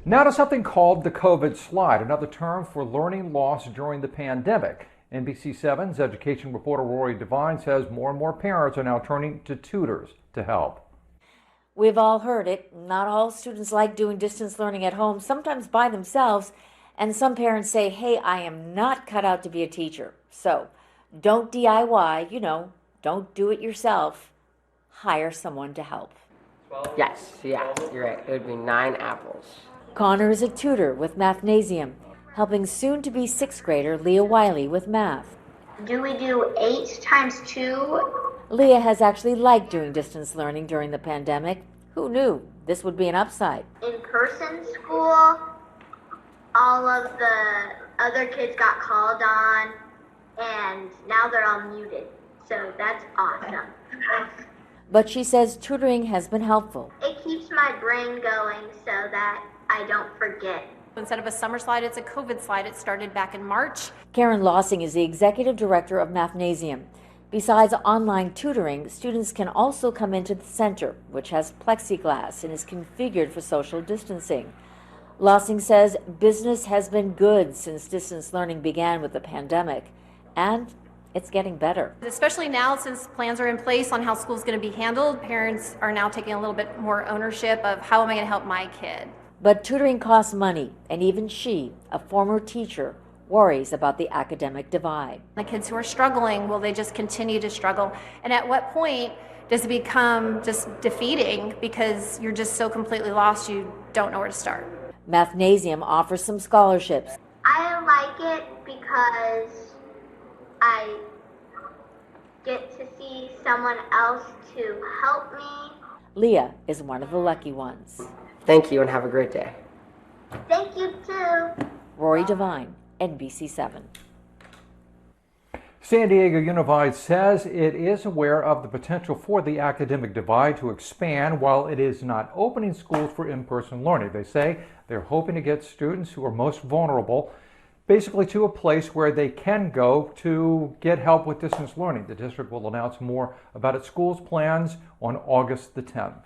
Now to something called the COVID slide, another term for learning loss during the pandemic. NBC7's education reporter Rory Devine says more and more parents are now turning to tutors to help. We've all heard it. Not all students like doing distance learning at home, sometimes by themselves. And some parents say, hey, I am not cut out to be a teacher. So don't DIY, don't do it yourself. Hire someone to help. Yes, you're right. It would be 9 apples. Connor is a tutor with Mathnasium, helping soon-to-be 6th grader Leah Wiley with math. Do we do 8 times 2? Leah has actually liked doing distance learning during the pandemic. Who knew this would be an upside? In-person school, all of the other kids got called on, and now they're all muted. So that's awesome. But she says tutoring has been helpful. It keeps my brain going so that I don't forget. Instead of a summer slide, it's a COVID slide. It started back in March. Karen Lossing is the executive director of Mathnasium. Besides online tutoring, students can also come into the center, which has plexiglass and is configured for social distancing. Lossing says business has been good since distance learning began with the pandemic, and it's getting better. Especially now, since plans are in place on how school's going to be handled, parents are now taking a little bit more ownership of how am I going to help my kid. But tutoring costs money, and even she, a former teacher, worries about the academic divide. The kids who are struggling, will they just continue to struggle? And at what point does it become just defeating because you're just so completely lost you don't know where to start? Mathnasium offers some scholarships. I like it because I get to see someone else to help me. Leah is one of the lucky ones. Thank you and have a great day. Thank you too. Rory Devine, NBC7. San Diego Unified says it is aware of the potential for the academic divide to expand while it is not opening schools for in-person learning. They say they're hoping to get students who are most vulnerable basically to a place where they can go to get help with distance learning. The district will announce more about its school's plans on August the 10th.